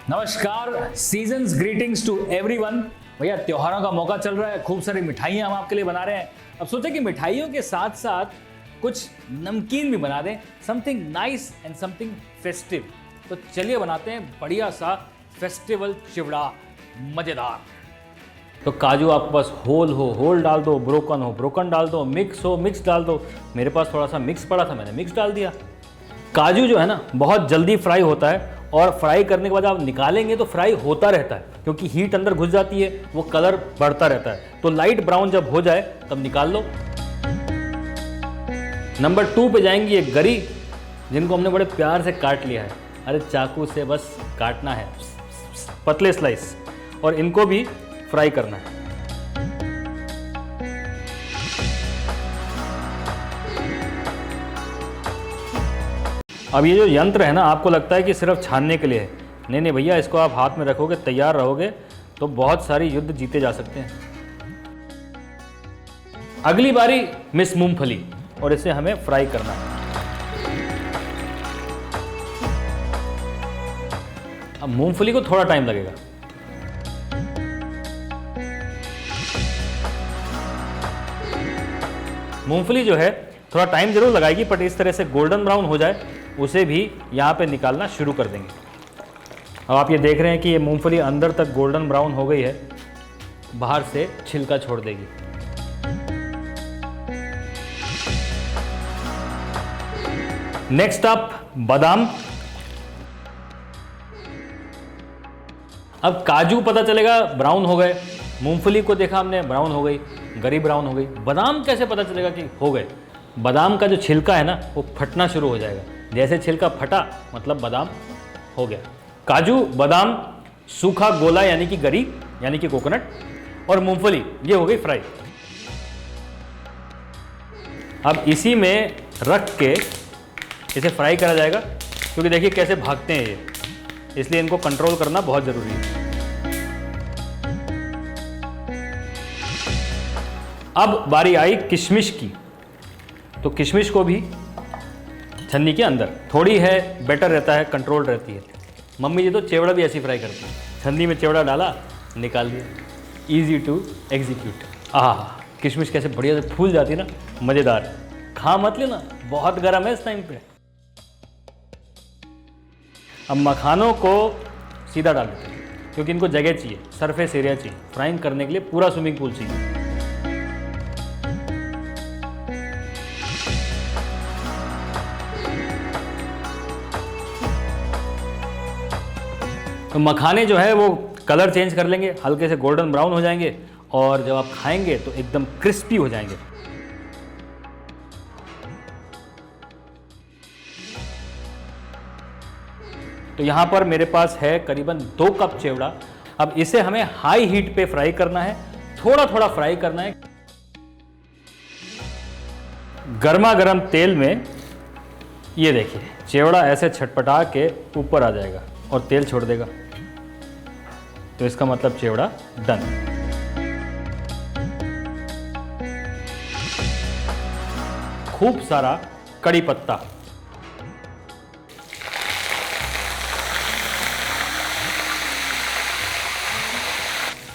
नमस्कार, seasons greetings to everyone. भैया त्योहारों का मौका चल रहा है, खूब सारी मिठाइयाँ हम आपके लिए बना रहे हैं। अब सोचे कि मिठाइयों के साथ साथ कुछ नमकीन भी बना दें, something nice and something festive. तो चलिए बनाते हैं बढ़िया सा फेस्टिवल चिवड़ा, मज़ेदार। तो काजू आपके पास होल हो होल डाल दो, ब्रोकन हो ब्रोकन डाल दो, मिक्स हो मिक्स डाल दो। मेरे पास थोड़ा सा मिक्स पड़ा था, मैंने मिक्स डाल दिया। काजू जो है ना बहुत जल्दी फ्राई होता है, और फ्राई करने के बाद आप निकालेंगे तो फ्राई होता रहता है, क्योंकि हीट अंदर घुस जाती है, वो कलर बढ़ता रहता है। तो लाइट ब्राउन जब हो जाए तब निकाल लो। नंबर 2 पे जाएंगी एक गरी, जिनको हमने बड़े प्यार से काट लिया है। अरे चाकू से बस काटना है, पतले स्लाइस, और इनको भी फ्राई करना है। अब ये जो यंत्र है ना, आपको लगता है कि सिर्फ छानने के लिए है। नहीं नहीं भैया, इसको आप हाथ में रखोगे, तैयार रहोगे तो बहुत सारी युद्ध जीते जा सकते हैं। अगली बारी मिस मूंगफली, और इसे हमें फ्राई करना है। अब मूंगफली को थोड़ा टाइम लगेगा। मूंगफली जो है थोड़ा टाइम जरूर लगाएगी, बट इस तरह से गोल्डन ब्राउन हो जाए उसे भी यहाँ पे निकालना शुरू कर देंगे। अब आप ये देख रहे हैं कि ये मूंगफली अंदर तक गोल्डन ब्राउन हो गई है, बाहर से छिलका छोड़ देगी। नेक्स्ट अप बादाम। अब काजू पता चलेगा ब्राउन हो गए, मूंगफली को देखा हमने ब्राउन हो गई, गरी ब्राउन हो गई। बादाम कैसे पता चलेगा कि हो गए? बादाम का जो छिलका है ना वो फटना शुरू हो जाएगा। जैसे छिलका फटा मतलब बादाम हो गया। काजू, बादाम, सूखा गोला यानी कि गरी यानी कि कोकोनट, और मूंगफली, ये हो गई फ्राई। अब इसी में रख के इसे फ्राई करा जाएगा, क्योंकि देखिए कैसे भागते हैं ये, इसलिए इनको कंट्रोल करना बहुत जरूरी है। अब बारी आई किशमिश की, तो किशमिश को भी छन्नी के अंदर, थोड़ी है बेटर रहता है, कंट्रोल रहती है। मम्मी जी तो चिवड़ा भी ऐसी फ्राई करती है, छन्नी में चिवड़ा डाला, निकाल दिया, इजी टू एग्जीक्यूट। किशमिश कैसे बढ़िया से फूल जाती है ना, मज़ेदार। खा मत लेना, बहुत गर्म है इस टाइम पे। अब मखानों को सीधा डाल देते हैं, क्योंकि इनको जगह चाहिए, सरफेस एरिया चाहिए, फ्राइंग करने के लिए पूरा स्विमिंग पूल चाहिए। तो मखाने जो है वो कलर चेंज कर लेंगे, हल्के से गोल्डन ब्राउन हो जाएंगे, और जब आप खाएंगे तो एकदम क्रिस्पी हो जाएंगे। तो यहां पर मेरे पास है करीबन 2 कप चिवड़ा। अब इसे हमें हाई हीट पे फ्राई करना है, थोड़ा थोड़ा फ्राई करना है। गर्मा गर्म तेल में ये देखिए चिवड़ा ऐसे छटपटा के ऊपर आ जाएगा और तेल छोड़ देगा, तो इसका मतलब चिवड़ा डन। खूब सारा कड़ी पत्ता,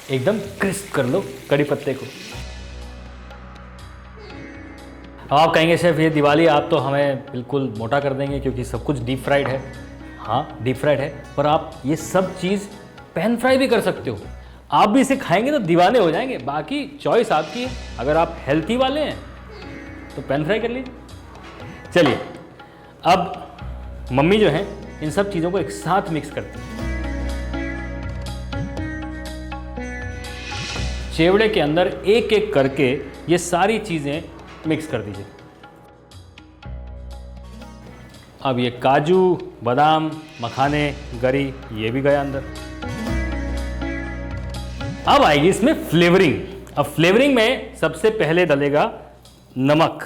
एकदम क्रिस्प कर लो कड़ी पत्ते को। अब आप कहेंगे शेफ ये दिवाली आप तो हमें बिल्कुल मोटा कर देंगे, क्योंकि सब कुछ डीप फ्राइड है। हाँ डीप फ्राइड है, पर आप ये सब चीज़ पैन फ्राई भी कर सकते हो। आप भी इसे खाएंगे तो दीवाने हो जाएंगे। बाकी चॉइस आपकी है, अगर आप हेल्थी वाले हैं तो पैन फ्राई कर लीजिए। चलिए अब मम्मी जो है इन सब चीज़ों को एक साथ मिक्स करती है। चिवड़े के अंदर एक एक करके ये सारी चीज़ें मिक्स कर दीजिए। अब ये काजू, बादाम, मखाने, गरी, ये भी गया अंदर। अब आएगी इसमें फ्लेवरिंग। अब फ्लेवरिंग में सबसे पहले डलेगा नमक,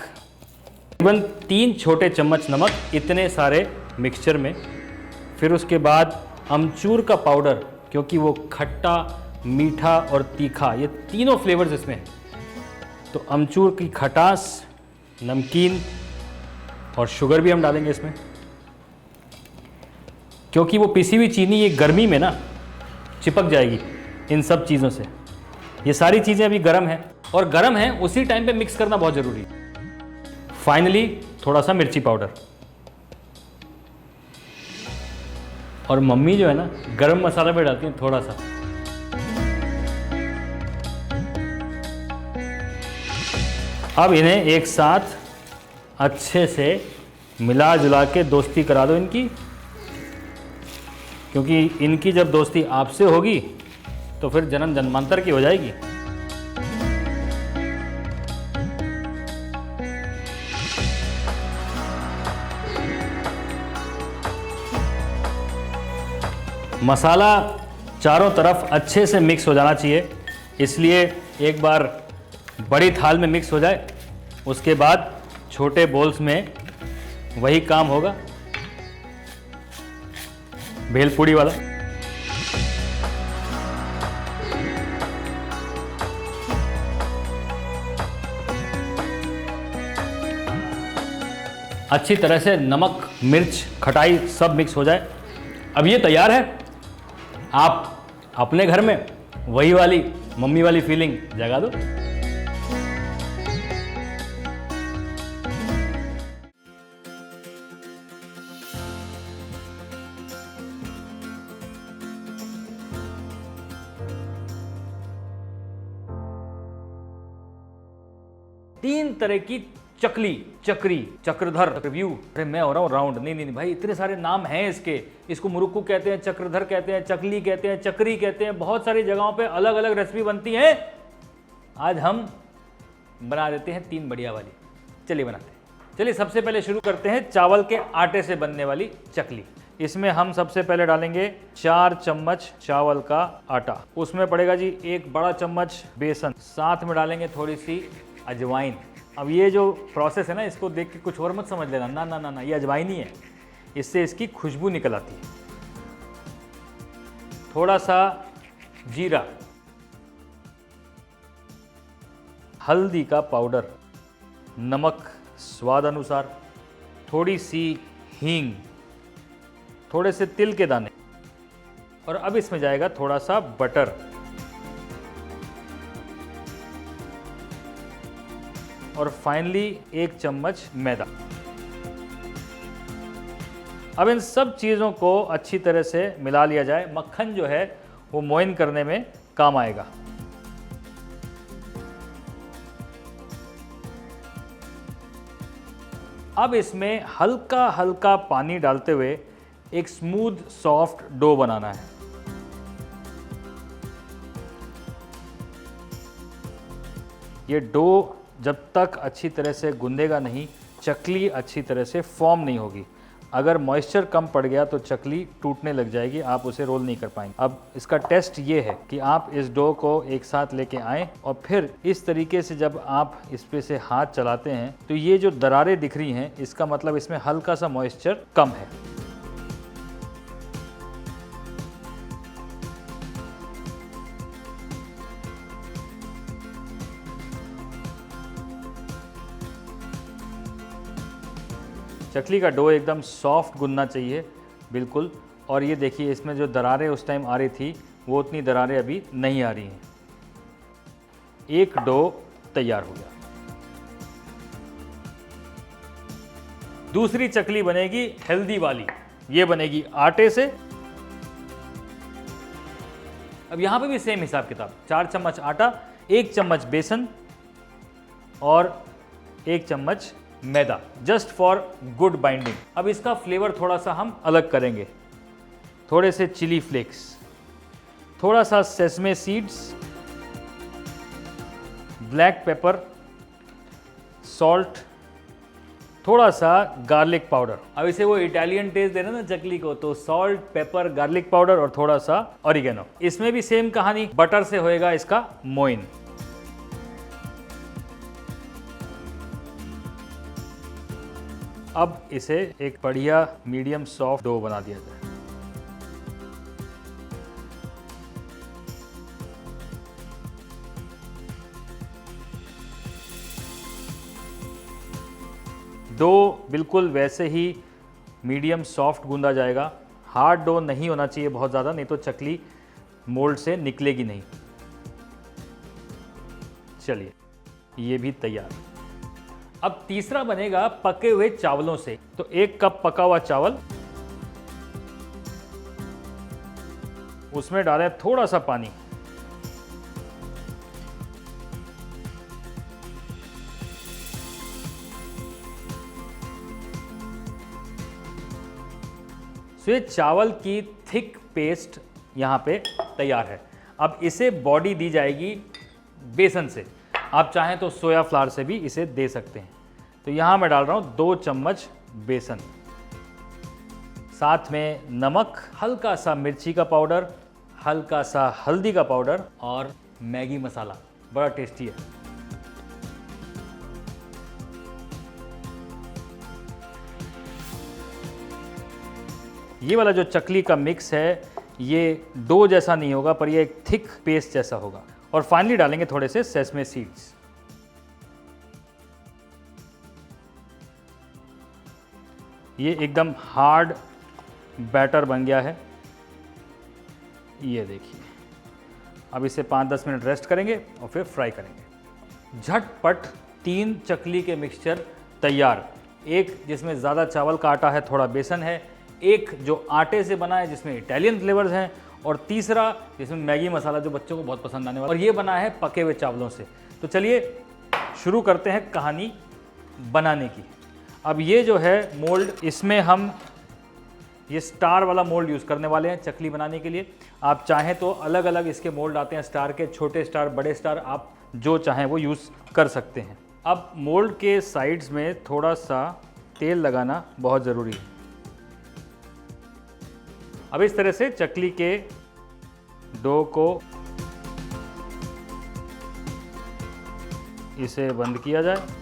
तकरीबन 3 छोटे चम्मच नमक इतने सारे मिक्सचर में। फिर उसके बाद अमचूर का पाउडर, क्योंकि वो खट्टा, मीठा और तीखा, ये तीनों फ्लेवर्स इसमें हैं, तो अमचूर की खटास, नमकीन और शुगर भी हम डालेंगे इसमें। क्योंकि वो पिसी हुई चीनी ये गर्मी में ना चिपक जाएगी इन सब चीज़ों से। ये सारी चीज़ें अभी गर्म हैं और गर्म है उसी टाइम पे मिक्स करना बहुत ज़रूरी है। फाइनली थोड़ा सा मिर्ची पाउडर, और मम्मी जो है ना गरम मसाला भी डालती हैं थोड़ा सा। अब इन्हें एक साथ अच्छे से मिला जुला के दोस्ती करा दो इनकी, क्योंकि इनकी जब दोस्ती आपसे होगी तो फिर जन्म जन्मांतर की हो जाएगी। मसाला चारों तरफ अच्छे से मिक्स हो जाना चाहिए, इसलिए एक बार बड़ी थाल में मिक्स हो जाए, उसके बाद छोटे बोल्स में वही काम होगा भेलपूड़ी वाला। अच्छी तरह से नमक, मिर्च, खटाई सब मिक्स हो जाए। अब ये तैयार है। आप अपने घर में वही वाली मम्मी वाली फीलिंग जगा दो। तीन तरह की चकली, चक्री, चक्रधर, चक्रव्यूह। अरे मैं हो रहा हूँ राउंड। नहीं नहीं भाई, इतने सारे नाम हैं इसके। इसको मुरुक्कू कहते हैं, चक्रधर कहते हैं, चकली कहते हैं, चक्री कहते हैं। बहुत सारी जगहों पे अलग अलग रेसिपी बनती है। आज हम बना देते हैं तीन बढ़िया वाली। चलिए बनाते हैं। चलिए सबसे पहले शुरू करते हैं चावल के आटे से बनने वाली चकली। इसमें हम सबसे पहले डालेंगे 4 चम्मच चावल का आटा, उसमें पड़ेगा जी 1 बड़ा चम्मच बेसन, साथ में डालेंगे थोड़ी सी अजवाइन। अब ये जो प्रोसेस है ना, इसको देख के कुछ और मत समझ लेना, ना ना ना ना, ये अजवाइन ही है, इससे इसकी खुशबू निकल आती है। थोड़ा सा जीरा, हल्दी का पाउडर, नमक स्वाद अनुसार, थोड़ी सी हींग, थोड़े से तिल के दाने, और अब इसमें जाएगा थोड़ा सा बटर, और फाइनली 1 चम्मच मैदा। अब इन सब चीज़ों को अच्छी तरह से मिला लिया जाए। मक्खन जो है वो मोइन करने में काम आएगा। अब इसमें हल्का हल्का पानी डालते हुए एक स्मूथ सॉफ्ट डो बनाना है। ये डो जब तक अच्छी तरह से गूंदेगा नहीं, चकली अच्छी तरह से फॉर्म नहीं होगी। अगर मॉइस्चर कम पड़ गया तो चकली टूटने लग जाएगी, आप उसे रोल नहीं कर पाएंगे। अब इसका टेस्ट ये है कि आप इस डो को एक साथ लेके आएँ और फिर इस तरीके से जब आप इस पे से हाथ चलाते हैं तो ये जो दरारें दिख रही हैं, इसका मतलब इसमें हल्का सा मॉइस्चर कम है। चकली का डो एकदम सॉफ्ट गूंदना चाहिए बिल्कुल। और ये देखिए, इसमें जो दरारें उस टाइम आ रही थी वो उतनी दरारें अभी नहीं आ रही हैं। एक डो तैयार हो गया। दूसरी चकली बनेगी हेल्दी वाली, ये बनेगी आटे से। अब यहां पे भी सेम हिसाब किताब, 4 चम्मच आटा, 1 चम्मच बेसन और 1 चम्मच मैदा, जस्ट फॉर गुड बाइंडिंग। अब इसका फ्लेवर थोड़ा सा हम अलग करेंगे। थोड़े से चिली फ्लेक्स, थोड़ा सा sesame seeds, black pepper, salt, थोड़ा सा गार्लिक पाउडर। अब इसे वो इटालियन टेस्ट देना ना चकली को, तो सॉल्ट, पेपर, गार्लिक पाउडर और थोड़ा सा ऑरिगेनो। इसमें भी सेम कहानी, बटर से होएगा इसका मोइन। अब इसे एक बढ़िया मीडियम सॉफ्ट डो बना दिया जाए। डो बिल्कुल वैसे ही मीडियम सॉफ्ट गूंदा जाएगा, हार्ड डो नहीं होना चाहिए बहुत ज़्यादा, नहीं तो चकली मोल्ड से निकलेगी नहीं। चलिए ये भी तैयार। अब तीसरा बनेगा पके हुए चावलों से। तो 1 कप पका हुआ चावल, उसमें डालें थोड़ा सा पानी, तो ये चावल की थिक पेस्ट यहाँ पे तैयार है। अब इसे बॉडी दी जाएगी बेसन से। आप चाहें तो सोया फ्लावर से भी इसे दे सकते हैं। तो यहाँ मैं डाल रहा हूँ 2 चम्मच बेसन, साथ में नमक, हल्का सा मिर्ची का पाउडर, हल्का सा हल्दी का पाउडर और मैगी मसाला। बड़ा टेस्टी है। ये वाला जो चकली का मिक्स है ये डो जैसा नहीं होगा, पर ये एक थिक पेस्ट जैसा होगा। और फाइनली डालेंगे थोड़े से सेसमे सीड्स। ये एकदम हार्ड बैटर बन गया है, ये देखिए। अब इसे 5-10 मिनट रेस्ट करेंगे और फिर फ्राई करेंगे। झटपट 3 चकली के मिक्सचर तैयार। एक जिसमें ज़्यादा चावल का आटा है, थोड़ा बेसन है, एक जो आटे से बना है जिसमें इटालियन फ्लेवर्स हैं, और तीसरा जिसमें मैगी मसाला जो बच्चों को बहुत पसंद आने वाला, और ये बना है पके हुए चावलों से। तो चलिए शुरू करते हैं कहानी बनाने की। अब ये जो है मोल्ड, इसमें हम ये स्टार वाला मोल्ड यूज़ करने वाले हैं चकली बनाने के लिए। आप चाहें तो अलग अलग इसके मोल्ड आते हैं, स्टार के, छोटे स्टार, बड़े स्टार, आप जो चाहें वो यूज़ कर सकते हैं। अब मोल्ड के साइड्स में थोड़ा सा तेल लगाना बहुत ज़रूरी है। अब इस तरह से चकली के डो को इसे बंद किया जाए।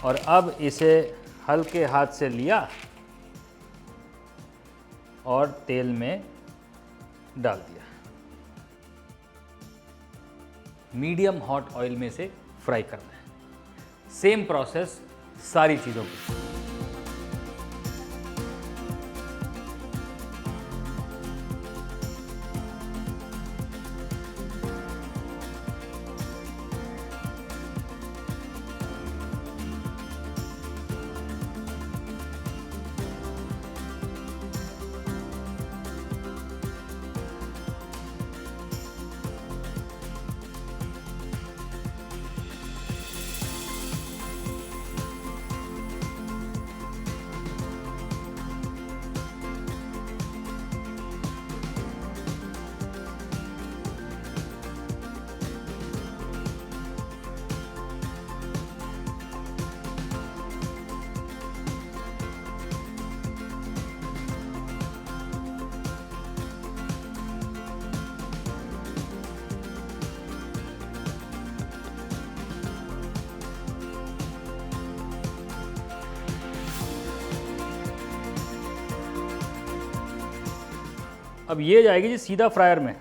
और अब इसे हल्के हाथ से लिया और तेल में डाल दिया। मीडियम हॉट ऑयल में से फ्राई करना है। सेम प्रोसेस सारी चीज़ों की। अब ये जाएगी जी सीधा फ्रायर में।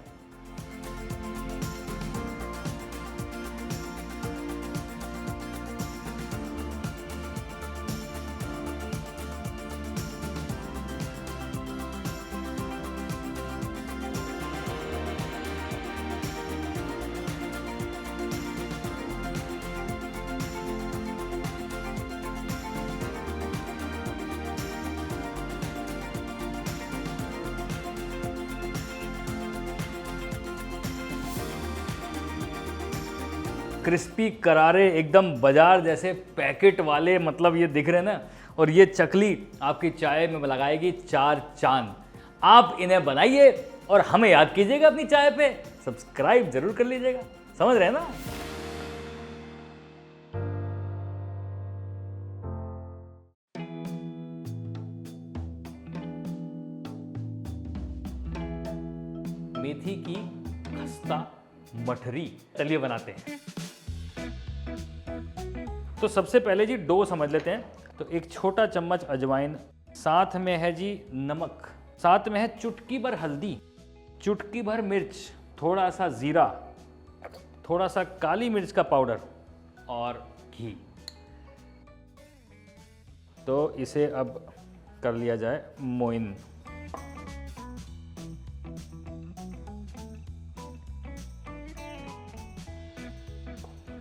क्रिस्पी करारे एकदम बाजार जैसे पैकेट वाले, मतलब ये दिख रहे हैं ना। और ये चकली आपकी चाय में लगाएगी 4 चांद। आप इन्हें बनाइए और हमें याद कीजिएगा अपनी चाय पे। सब्सक्राइब जरूर कर लीजिएगा, समझ रहे हैं ना। मेथी की खस्ता मठरी, चलिए बनाते हैं। तो सबसे पहले जी डो समझ लेते हैं। तो 1 छोटा चम्मच अजवाइन साथ में है जी नमक, साथ में है चुटकी भर हल्दी, चुटकी भर मिर्च, थोड़ा सा जीरा, थोड़ा सा काली मिर्च का पाउडर और घी। तो इसे अब कर लिया जाए मोइन।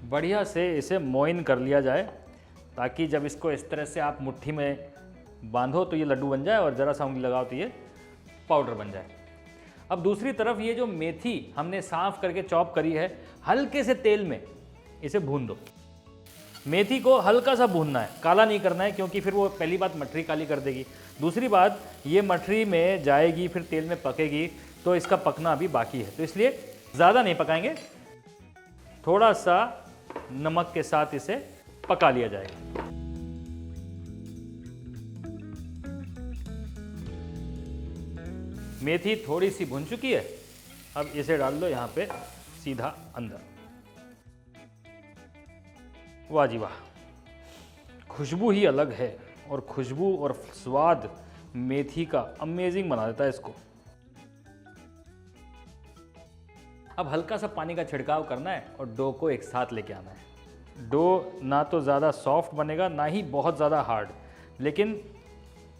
बढ़िया से इसे मोइन कर लिया जाए ताकि जब इसको इस तरह से आप मुट्ठी में बांधो तो ये लड्डू बन जाए और ज़रा सा उंगली लगाओ तो ये पाउडर बन जाए। अब दूसरी तरफ ये जो मेथी हमने साफ करके चॉप करी है, हल्के से तेल में इसे भून दो। मेथी को हल्का सा भूनना है, काला नहीं करना है, क्योंकि फिर वो पहली बात मठरी काली कर देगी, दूसरी बात ये मठरी में जाएगी फिर तेल में पकेगी तो इसका पकना अभी बाकी है, तो इसलिए ज़्यादा नहीं पकाएंगे, थोड़ा सा नमक के साथ इसे पका लिया जाएगा। मेथी थोड़ी सी भुन चुकी है, अब इसे डाल दो यहाँ पे सीधा अंदर। वाह जी वाह, खुशबू ही अलग है और खुशबू और स्वाद मेथी का अमेजिंग बना देता है इसको। अब हल्का सा पानी का छिड़काव करना है और डो को एक साथ लेके आना है। डो ना तो ज़्यादा सॉफ्ट बनेगा ना ही बहुत ज़्यादा हार्ड, लेकिन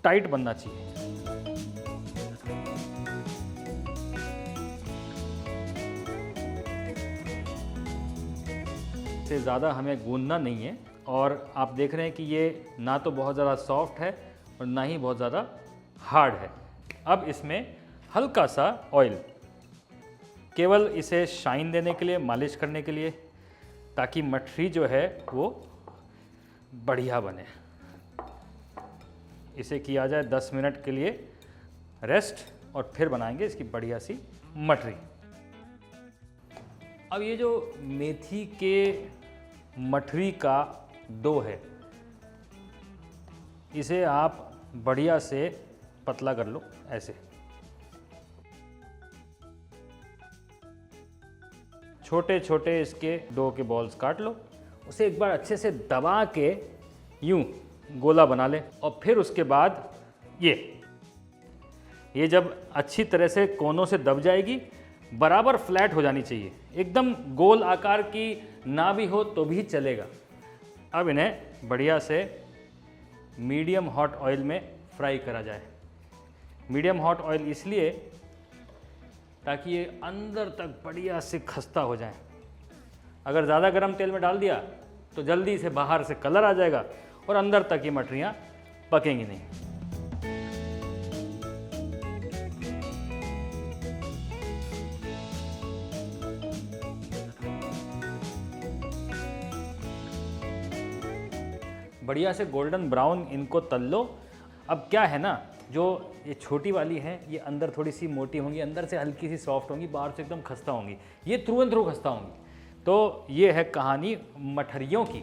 टाइट बनना चाहिए। से ज़्यादा हमें गूंदना नहीं है और आप देख रहे हैं कि ये ना तो बहुत ज़्यादा सॉफ्ट है और ना ही बहुत ज़्यादा हार्ड है। अब इसमें हल्का सा ऑयल, केवल इसे शाइन देने के लिए, मालिश करने के लिए, ताकि मठरी जो है वो बढ़िया बने। इसे किया जाए 10 मिनट के लिए रेस्ट और फिर बनाएंगे इसकी बढ़िया सी मठरी। अब ये जो मेथी के मठरी का डो है, इसे आप बढ़िया से पतला कर लो ऐसे। छोटे छोटे इसके डो के बॉल्स काट लो, उसे एक बार अच्छे से दबा के यूं गोला बना ले और फिर उसके बाद ये जब अच्छी तरह से कोनों से दब जाएगी, बराबर फ्लैट हो जानी चाहिए, एकदम गोल आकार की ना भी हो तो भी चलेगा। अब इन्हें बढ़िया से मीडियम हॉट ऑयल में फ्राई करा जाए। मीडियम हॉट ऑयल इसलिए ताकि ये अंदर तक बढ़िया से खस्ता हो जाए। अगर ज़्यादा गर्म तेल में डाल दिया तो जल्दी से बाहर से कलर आ जाएगा और अंदर तक ये मठरियाँ पकेंगी नहीं। बढ़िया से गोल्डन ब्राउन इनको तल लो। अब क्या है ना, जो ये छोटी वाली हैं ये अंदर थोड़ी सी मोटी होंगी, अंदर से हल्की सी सॉफ्ट होंगी, बाहर से एकदम खस्ता होंगी, ये थ्रू एंड थ्रू खस्ता होंगी। तो ये है कहानी मठरियों की।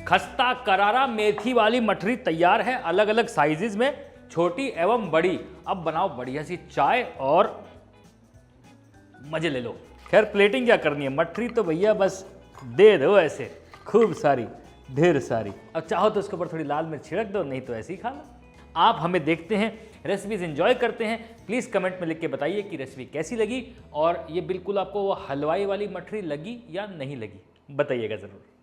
खस्ता करारा मेथी वाली मठरी तैयार है, अलग अलग साइजेस में, छोटी एवं बड़ी। अब बनाओ बढ़िया सी चाय और मजे ले लो। खैर प्लेटिंग क्या करनी है, मठरी तो भैया बस दे दो ऐसे खूब सारी, ढेर सारी। अब चाहो तो उसके ऊपर थोड़ी लाल मिर्च छिड़क दो, नहीं तो ऐसे ही खा लो। आप हमें देखते हैं, रेसिपीज एंजॉय करते हैं, प्लीज़ कमेंट में लिख के बताइए कि रेसिपी कैसी लगी और ये बिल्कुल आपको वो हलवाई वाली मठरी लगी या नहीं लगी, बताइएगा ज़रूर।